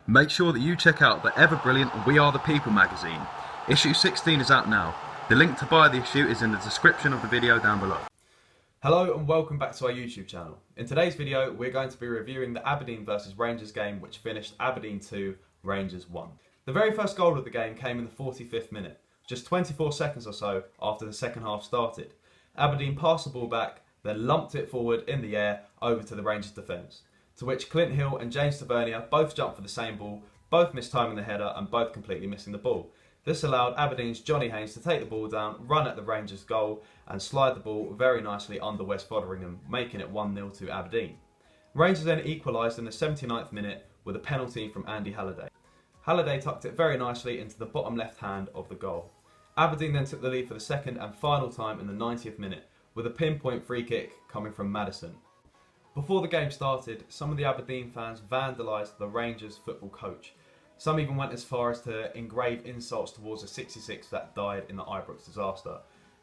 Make sure that you check out the ever brilliant We Are the People magazine. Issue 16 is out now. The link to buy the issue is in the description of the video down below. Hello and welcome back to our YouTube channel. In today's video we're going to be reviewing the Aberdeen vs Rangers game, which finished Aberdeen 2, Rangers 1. The very first goal of the game came in the 45th minute, just 24 seconds or so after the second half started. Aberdeen passed the ball back, then lumped it forward in the air over to the Rangers defence, to which Clint Hill and James Tavernier both jumped for the same ball, both mistiming the header and both completely missing the ball. This allowed Aberdeen's Johnny Haynes to take the ball down, run at the Rangers goal and slide the ball very nicely under West Fotheringham, making it 1-0 to Aberdeen. Rangers then equalised in the 79th minute with a penalty from Andy Halliday. Halliday tucked it very nicely into the bottom left hand of the goal. Aberdeen then took the lead for the second and final time in the 90th minute with a pinpoint free kick coming from Madison. Before the game started, some of the Aberdeen fans vandalised the Rangers football coach. Some even went as far as to engrave insults towards the 66 that died in the Ibrox disaster.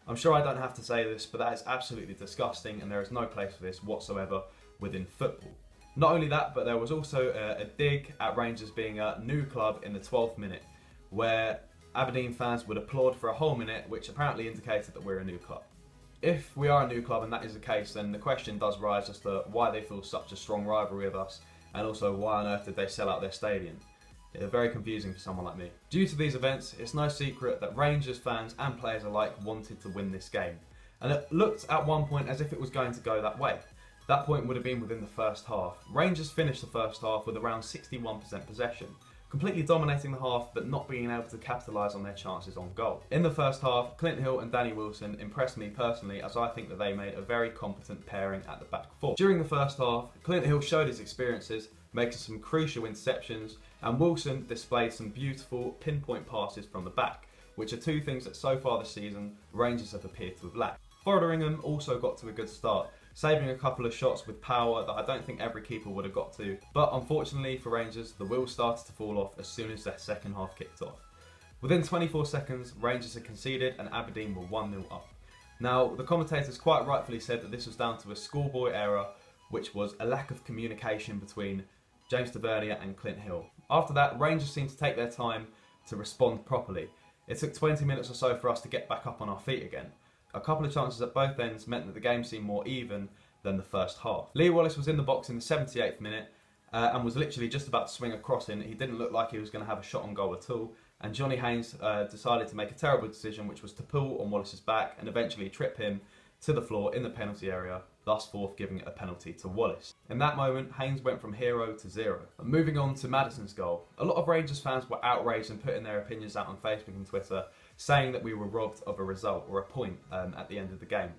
I'm sure I don't have to say this, but that is absolutely disgusting and there is no place for this whatsoever within football. Not only that, but there was also a dig at Rangers being a new club in the 12th minute, where Aberdeen fans would applaud for a whole minute, which apparently indicated that we're a new club. If we are a new club and that is the case, then the question does rise as to why they feel such a strong rivalry with us, and also why on earth did they sell out their stadium. It's very confusing for someone like me. Due to these events, it's no secret that Rangers fans and players alike wanted to win this game, and it looked at one point as if it was going to go that way. That point would have been within the first half. Rangers finished the first half with around 61% possession, completely dominating the half but not being able to capitalise on their chances on goal. In the first half, Clint Hill and Danny Wilson impressed me personally, as I think that they made a very competent pairing at the back four. During the first half, Clint Hill showed his experiences, making some crucial interceptions, and Wilson displayed some beautiful pinpoint passes from the back, which are two things that so far this season Rangers have appeared to have lacked. Fotheringham also got to a good start, saving a couple of shots with power that I don't think every keeper would have got to, but unfortunately for Rangers, the wheels started to fall off as soon as their second half kicked off. Within 24 seconds, Rangers had conceded and Aberdeen were 1-0 up. Now, the commentators quite rightfully said that this was down to a schoolboy error, which was a lack of communication between James Tavernier and Clint Hill. After that, Rangers seemed to take their time to respond properly. It took 20 minutes or so for us to get back up on our feet again. A couple of chances at both ends meant that the game seemed more even than the first half. Lee Wallace was in the box in the 78th minute and was literally just about to swing a cross in. He didn't look like he was going to have a shot on goal at all, and Johnny Haynes decided to make a terrible decision, which was to pull on Wallace's back and eventually trip him to the floor in the penalty area, thus forth giving it a penalty to Wallace. In that moment, Haynes went from hero to zero. Moving on to Madison's goal, a lot of Rangers fans were outraged and putting their opinions out on Facebook and Twitter, saying that we were robbed of a result or a point at the end of the game.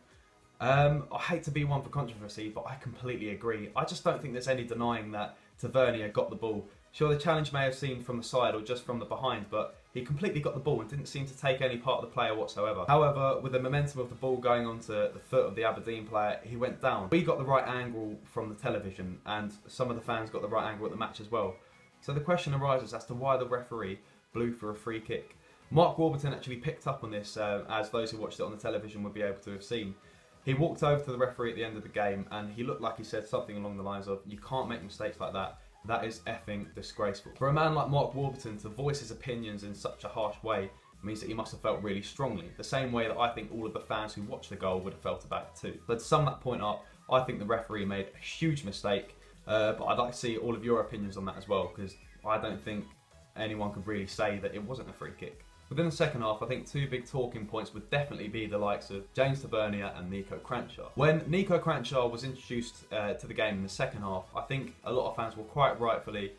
I hate to be one for controversy, but I completely agree. I just don't think there's any denying that Tavernier got the ball. Sure, the challenge may have seemed from the side or just from the behind, but he completely got the ball and didn't seem to take any part of the player whatsoever. However, with the momentum of the ball going onto the foot of the Aberdeen player, he went down. We got the right angle from the television, and some of the fans got the right angle at the match as well. So the question arises as to why the referee blew for a free kick. Mark Warburton actually picked up on this, as those who watched it on the television would be able to have seen. He walked over to the referee at the end of the game and he looked like he said something along the lines of, "You can't make mistakes like that. That is effing disgraceful." For a man like Mark Warburton to voice his opinions in such a harsh way means that he must have felt really strongly, the same way that I think all of the fans who watched the goal would have felt about it too. But to sum that point up, I think the referee made a huge mistake, but I'd like to see all of your opinions on that as well, because I don't think anyone could really say that it wasn't a free kick. Within the second half, I think two big talking points would definitely be the likes of James Tavernier and Niko Kranjcar. When Niko Kranjcar was introduced to the game in the second half, I think a lot of fans were quite rightfully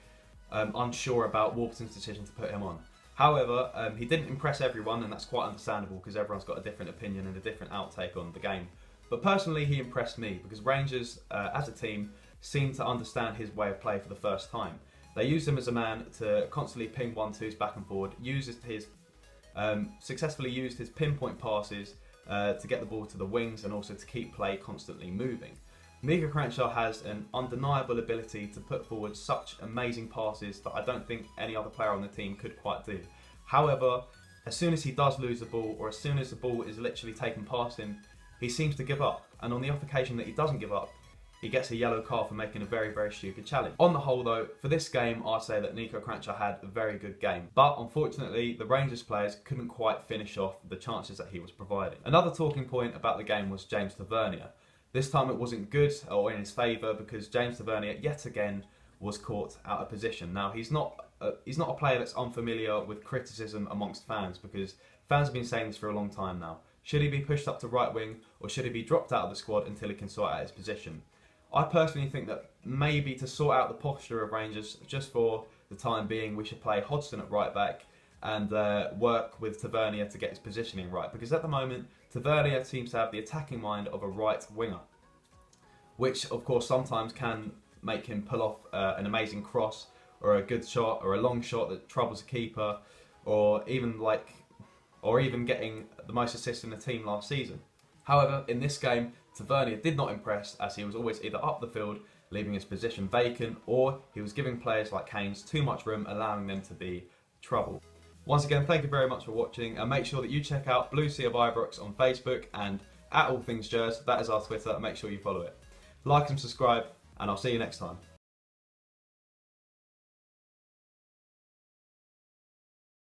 unsure about Warburton's decision to put him on. However, he didn't impress everyone, and that's quite understandable because everyone's got a different opinion and a different outtake on the game. But personally, he impressed me because Rangers, as a team, seemed to understand his way of play for the first time. They used him as a man to constantly ping 1-2s back and forward, successfully used his pinpoint passes to get the ball to the wings and also to keep play constantly moving. Niko Kranjcar has an undeniable ability to put forward such amazing passes that I don't think any other player on the team could quite do. However, as soon as he does lose the ball, or as soon as the ball is literally taken past him, he seems to give up. And on the off occasion that he doesn't give up, he gets a yellow card for making a very, very stupid challenge. On the whole though, for this game, I'd say that Niko Kranjcar had a very good game. But unfortunately, the Rangers players couldn't quite finish off the chances that he was providing. Another talking point about the game was James Tavernier. This time it wasn't good or in his favour because James Tavernier yet again was caught out of position. Now he's not a player that's unfamiliar with criticism amongst fans because fans have been saying this for a long time now. Should he be pushed up to right wing or should he be dropped out of the squad until he can sort out his position? I personally think that maybe to sort out the posture of Rangers, just for the time being, we should play Hodgson at right back and work with Tavernier to get his positioning right. Because at the moment, Tavernier seems to have the attacking mind of a right winger, which of course sometimes can make him pull off an amazing cross or a good shot or a long shot that troubles a keeper, or even getting the most assists in the team last season. However, in this game, Tavernier did not impress as he was always either up the field, leaving his position vacant, or he was giving players like Keynes too much room, allowing them to be trouble. Once again, thank you very much for watching, and make sure that you check out Blue Sea of Ibrox on Facebook and @AllThingsJers, that is our Twitter, make sure you follow it. Like and subscribe, and I'll see you next time.